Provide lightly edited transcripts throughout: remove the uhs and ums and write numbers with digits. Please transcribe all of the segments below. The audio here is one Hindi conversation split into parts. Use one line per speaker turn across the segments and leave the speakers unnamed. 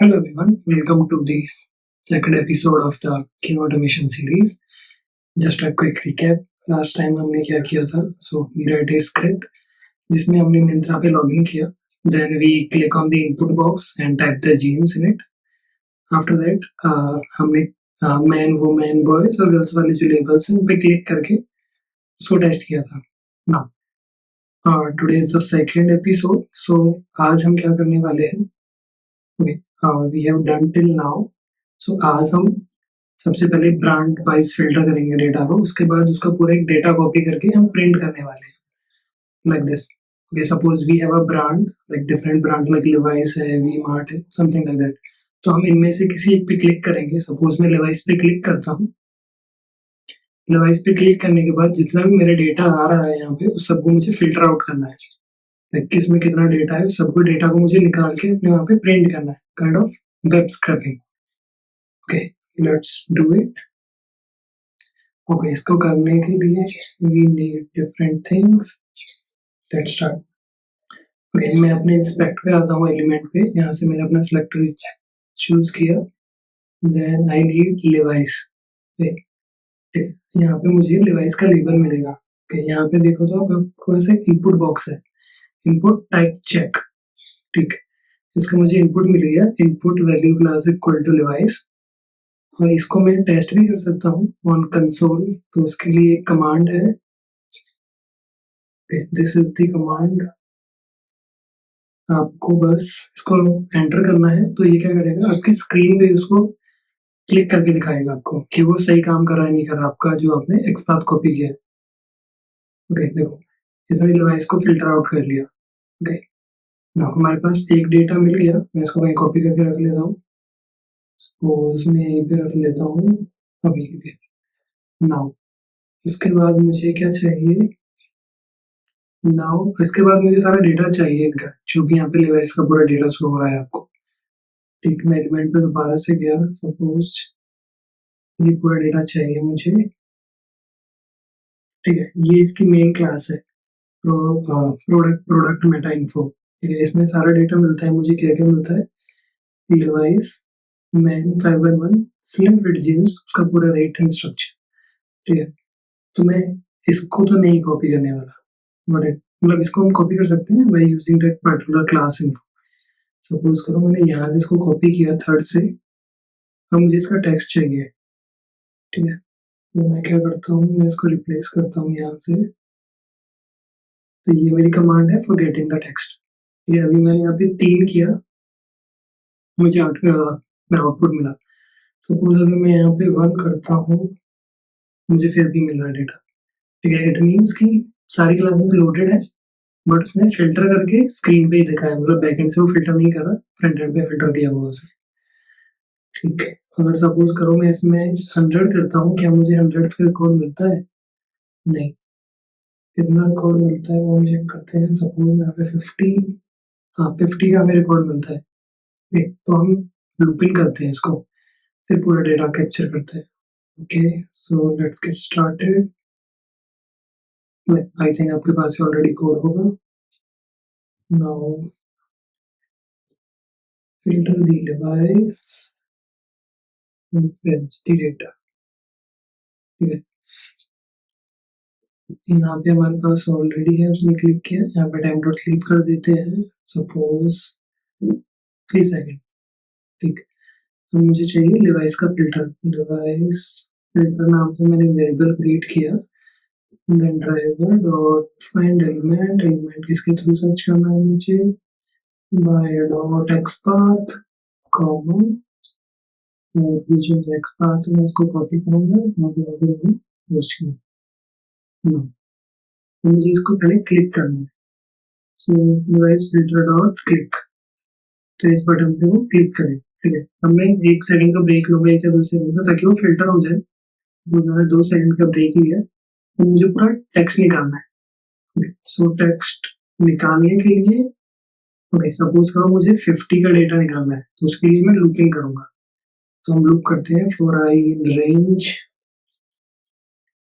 Hello everyone, welcome to this second episode of the King Automation series. Just a quick recap. Last time हमने क्या किया था? So we write a script जिसमें हमने Myntra पे लॉगिन किया. Then we click on the input box and type the genes in it. After that हमने man, woman, boys और girls वाले जो labels हैं उन पे क्लिक करके उसको टेस्ट किया था. Now today is the second episode. So आज हम क्या करने वाले हैं? We have done till now. So आज हम सबसे पहले ब्रांड वाइज फिल्टर करेंगे डेटा को, उसके बाद उसका पूरा एक डेटा कॉपी करके हम प्रिंट करने वाले हैं like this. Okay, suppose we have a brand like different brand like Levi's है, वी मार्ट है, समथिंग लाइक दैट. तो हम इनमें से किसी एक पे क्लिक करेंगे. सपोज मैं लिवाइस पे क्लिक करता हूँ. लिवाइस पे क्लिक करने के बाद जितना भी मेरा डेटा आ रहा है यहाँ पे उस सबको मुझे फिल्टर आउट करना है. लाइक किस में कितना डेटा है, सबको डेटा को मुझे निकाल के अपने वहाँ पे प्रिंट करना है. Kind of web scraping. Okay, let's do it. Okay, इसको करने के लिए we need different things. Let's start. Okay, मैं अपने इंस्पेक्ट पे आता हूँ, एलिमेंट पे. यहाँ से मैंने अपना सिलेक्टर चूज किया. Then I need Levi's. यहाँ पे मुझे लिवाइस का लेबल मिलेगा. ओके, यहाँ पे देखो तो आपको ऐसे इनपुट बॉक्स है, इनपुट टाइप चेक. ठीक, इसका मुझे इनपुट मिल गया. Input value class equal to Levi's. और इसको मैं टेस्ट भी कर सकता हूँ ऑन कंसोल. तो उसके लिए एक कमांड है. This is the command. आपको बस इसको एंटर करना है. तो ये क्या करेगा, आपकी स्क्रीन पे उसको क्लिक करके दिखाएगा आपको कि वो सही काम कर रहा है नहीं कर रहा, आपका जो आपने एक्सपाथ कॉपी किया है. ओके, देखो इसने डिवाइस को फिल्टर आउट कर लिया. ओके, नाउ हमारे पास एक डेटा मिल गया. मैं इसको कहीं कॉपी करके रख लेता हूँ. सपोज मैं यहीं पे रख लेता हूँ अभी के लिए. नाउ उसके बाद मुझे क्या चाहिए? नाउ इसके बाद मुझे सारा डेटा चाहिए इनका, जो भी यहाँ पे डिवाइस का पूरा डेटा शो हो रहा है आपको. ठीक, मैं एलिमेंट पे दोबारा से गया. सपोज ये पूरा डेटा चाहिए मुझे. ठीक है, ये इसकी मेन क्लास है, प्रोडक्ट मेटा इन्फो. ठीक है, इसमें सारा डेटा मिलता है मुझे. क्या क्या मिलता है? Device, man 511, slim fit jeans, उसका पूरा रेट एंड स्ट्रक्चर. ठीक है, तो मैं इसको तो नहीं कॉपी करने वाला, बट मतलब इसको हम कॉपी कर सकते हैं by using that particular class info. Suppose करो मैंने यहाँ से इसको कॉपी किया थर्ड से. अब मुझे इसका टेक्स्ट चाहिए. ठीक है, तो मैं क्या करता हूँ, मैं इसको रिप्लेस करता हूँ यहाँ से. तो ये मेरी कमांड है फॉर गेटिंग द टेक्स्ट. ये अभी मैंने यहाँ पे 3 किया, मुझे मेरा आउटपुट मिला. सपोज अगर मैं यहाँ पे 1 करता हूँ, मुझे फिर भी मिल रहा है डेटा. ठीक है, इट मीन्स कि सारी क्लासेस लोडेड है, बट उसने फिल्टर करके स्क्रीन पे ही दिखाया. मतलब बैकएंड से वो फिल्टर नहीं कर रहा, फ्रंट एंड पे फिल्टर किया हुआ उसने. ठीक है, अगर सपोज करो मैं इसमें 100 करता हूँ, क्या मुझे 100 का रिकॉर्ड मिलता है? नहीं. कितना रिकॉर्ड मिलता है वो हम चेक करते हैं. सपोज यहाँ पे 50, हाँ 50 का हमें रिकॉर्ड मिलता है. ठीक, तो हम लूपिंग करते हैं इसको, फिर पूरा डेटा कैप्चर करते हैं. Okay, so let's get started. I think आपके पास ऑलरेडी कोड होगा. Now filter the device and fetch the data. ठीक है, यहाँ पे हमारे पास ऑलरेडी है, उसने क्लिक किया. यहाँ पे टाइम डॉट स्लीप कर देते हैं. Suppose 3 second. ठीक, तो मुझे चाहिए डिवाइस का फिल्टर. डिवाइस फिल्टर नाम से मैंने वेरिएबल क्रिएट किया. Then driver dot find element. Element किसके थ्रू सर्च करना है मुझे? By dot XPath comma. जो एक्सपाथ है मैं उसको कॉपी करूंगा और पेस्ट करूंगा. तो मुझे इसको पहले क्लिक करना है. सो डिवाइस फिल्टर डॉट क्लिक. तो इस बटन से वो क्लिक करें. ठीक है, अब मैं 1 सेकंड का ब्रेक लूंगा, 1 या 2 सेकंड का, ताकि वो फिल्टर हो जाए. तो मैंने 2 सेकंड का ब्रेक लिया. तो मुझे पूरा टेक्स्ट निकालना है. सो टेक्स्ट निकालने के लिए ओके, सपोज करो मुझे 50 का डेटा निकालना है, तो उसके लिए मैं लूपिंग करूंगा. तो हम लूप करते हैं फॉर आई इन रेंज.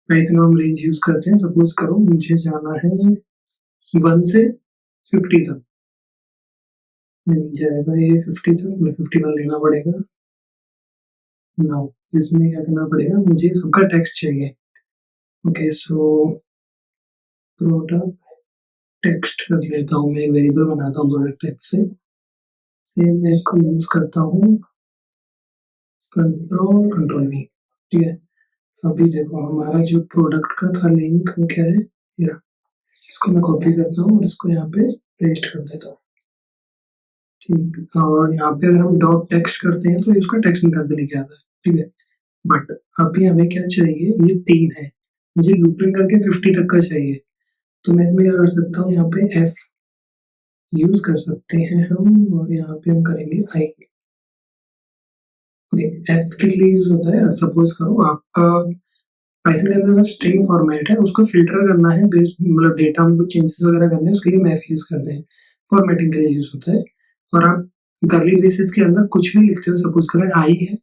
इतना हम रेंज यूज करते हैं. सपोज करो मुझे जाना है 1 से 50 तक. नहीं जाएगा ये 50 तक, मुझे 51 लेना पड़ेगा। नाउ इसमें क्या करना पड़ेगा, मुझे सबका टेक्स्ट चाहिए। ओके सो प्रोडक्ट टेक्स्ट कर लेता हूँ, मैं वेरिएबल बनाता हूँ प्रोडक्ट टेक्स्ट से। सेम मैं इसको यूज करता हूँ कंट्रोल वी। ठीक है, अभी देखो हमारा जो प्रोडक्ट का था लिंक वो क्या है, ये इसको मैं कॉपी करता हूँ और इसको यहाँ पे पेस्ट कर देता हूँ। ठीक, और यहाँ पे अगर हम डॉट टेक्स्ट करते हैं तो ये उसका टेक्स्ट निकाल के लेके आता है। ठीक है, बट अभी हमें क्या चाहिए, ये 3 है, मुझे लूपिंग करके 50 तक का चाहिए। तो मैं इसमें क्या कर सकता हूँ, यहाँ पे एफ यूज कर सकते हैं हम, और यहाँ पे हम करेंगे आई। ओके, एफ किस लिए यूज होता है, सपोज करो आपका पाइथन के अंदर स्ट्रिंग फॉर्मेट है, उसको फिल्टर करना है बेस्ड, मतलब डेटा में कुछ चेंजेस वगैरह करने हैं, उसके लिए मैफ यूज करते हैं, फॉर्मेटिंग के लिए यूज होता है। और आप कर्ली ब्रेसेस के अंदर कुछ भी लिखते हो, सपोज करें आई है,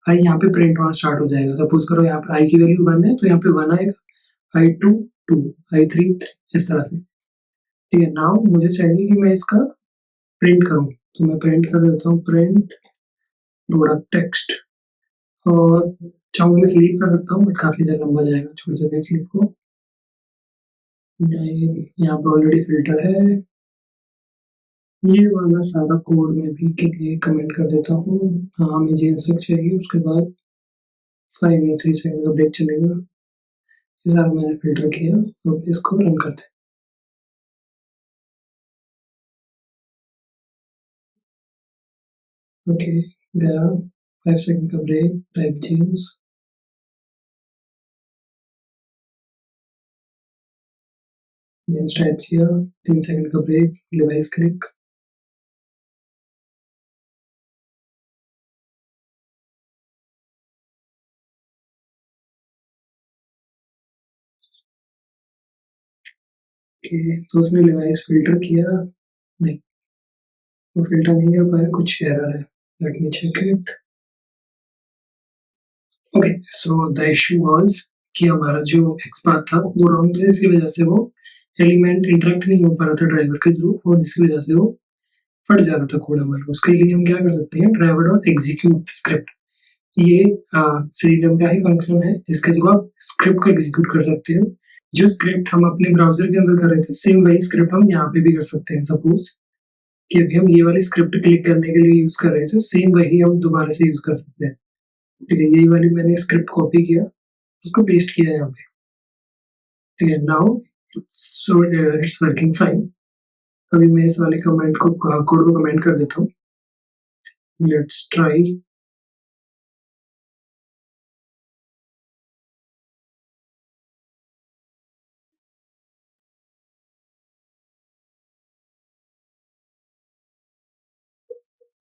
आई यहाँ पे प्रिंट होना स्टार्ट हो जाएगा। सपोज करो यहाँ पे आई की वैल्यू 1 है तो यहाँ पे 1 आएगा, आई टू 2, आई थ्री 3, इस तरह से। ठीक है, नाउ मुझे चाहिए कि मैं इसका प्रिंट करूँ, तो मैं प्रिंट कर देता हूँ प्रिंट प्रोडक्ट टेक्स्ट। और चाहूँ मैं स्लीप कर सकता हूँ बट काफी ज्यादा लंबा जाएगा, छोड़ देते हैं स्लीप को। नहीं, यहाँ पे ऑलरेडी फिल्टर है। ये वाला सारा कोड में भी के लिए कमेंट कर देता हूँ। हाँ, हमें JSX चाहिए, उसके बाद 5 या 3 सेकंड का ब्रेक चलेगा। ये सारा मैंने फिल्टर किया, अब इसको रन करते हैं। ओके, गया 5 सेकंड का break, type change, James type किया, 3 सेकंड का ब्रेक, डिवाइस क्लिक। ओके, तो उसने डिवाइस फिल्टर किया, नहीं वो फिल्टर नहीं कर पाया, कुछ एरर है, let me check it. Okay so the issue was कि हमारा जो एक्सपाथ था वो रॉन्ग था, इसकी वजह से वो एलिमेंट इंटरेक्ट नहीं हो पा रहा था ड्राइवर के थ्रू, और जिसकी वजह से वो फट जा रहा था कोड हमारा। उसके लिए हम क्या कर सकते हैं, ड्राइवर डॉट एग्जीक्यूट स्क्रिप्ट, ये सीडीएम का ही फंक्शन है जिसके थ्रू आप स्क्रिप्ट को एग्जीक्यूट कर सकते हो। जो स्क्रिप्ट हम अपने ब्राउजर के अंदर कर रहे थे, सेम वही स्क्रिप्ट हम यहाँ पे भी कर सकते हैं। सपोज कि अभी हम ये वाली स्क्रिप्ट क्लिक करने के लिए यूज कर रहे थे, सेम वही हम दोबारा से यूज कर सकते हैं। ठीक है, यही वाली मैंने स्क्रिप्ट कॉपी किया, उसको पेस्ट किया यहाँ पे। ठीक है, now so it's working fine. अभी मैं इस वाले कमेंट को कोड को कमेंट कर देता हूँ, लेट्स ट्राई।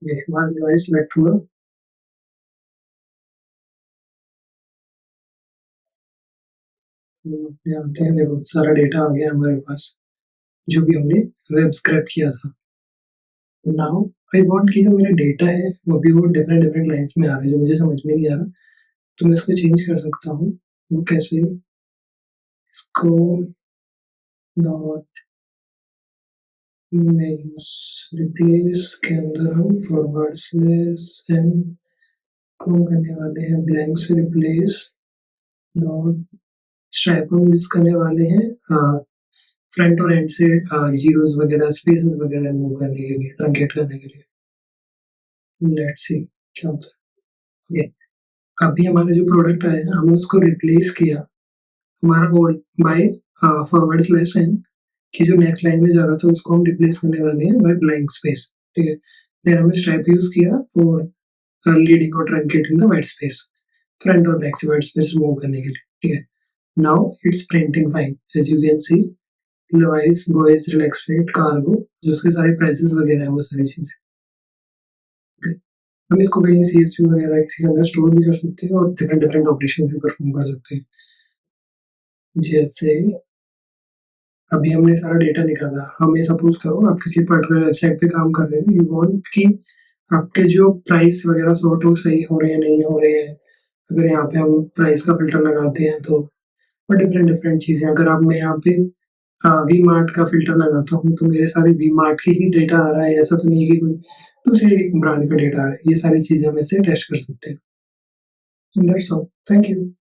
ये हमारा डिवाइस सेलेक्ट हुआ। यहाँ आते हैं, देखो सारा डेटा आ गया हमारे पास, जो भी हमने वेब स्क्रैप किया था। नाउ आई वांट कि जो मेरा डेटा है वो भी वो डिफरेंट डिफरेंट लाइंस में आ रहा है, जो मुझे समझ में नहीं आ रहा, तो मैं इसको चेंज कर सकता हूँ। वो कैसे, इसको डॉट इमेज रिप्लेस के अंदर हम फॉरवर्ड स्लैश एन को हम करने वाले हैं ब्लैंक से रिप्लेस, डॉट स्ट्राइप हम यूज करने वाले हैं फ्रंट और एंड से जीरोस वगैरह स्पेसेस वगैरह रिमूव करने के लिए, ट्रंकेट करने के लिए। लेट्स सी क्या होता है। ओके, अभी हमारा जो प्रोडक्ट आया है हमने उसको रिप्लेस किया हमारा old by forward slash N, की जो नेक्स्ट लाइन में जा रहा था उसको हम रिप्लेस करने वाले हैं बाय ब्लैंक स्पेस। ठीक है, देन हमने स्ट्राइप यूज किया फॉर लीडिंग और truncating the white space, front और बैक से वाइट स्पेस रिमूव करने के लिए। ठीक है, now it's printing fine, as you can see Levi's boys relax rate cargo, जो उसके सारे प्राइसेस वगैरह है वो सारी चीजें। okay? हम इसको कहीं CSV वगैरह किसी के अंदर स्टोर भी कर सकते हैं और डिफरेंट डिफरेंट ऑपरेशन भी परफॉर्म कर सकते हैं। जैसे अभी हमने सारा डेटा निकाला, हमें सपोज करो आप किसी पर्टिकुलर वेबसाइट पे काम कर रहे हो, यू वांट कि आपके जो प्राइस वगैरह सॉर्ट हो सही हो रहे हैं नहीं हो रहे हैं। अगर यहाँ पे हम प्राइस का फिल्टर लगाते हैं तो, और डिफरेंट डिफरेंट चीजें, अगर आप मैं यहाँ पे वी मार्ट का फ़िल्टर लगाता हूँ, तो मेरे सारे वी मार्ट के ही डेटा आ रहा है, ऐसा तो नहीं है कि कोई दूसरे ब्रांड का डेटा आ रहा है। ये सारी चीज़ें हम इससे टेस्ट कर सकते हैं। That's all. Thank you.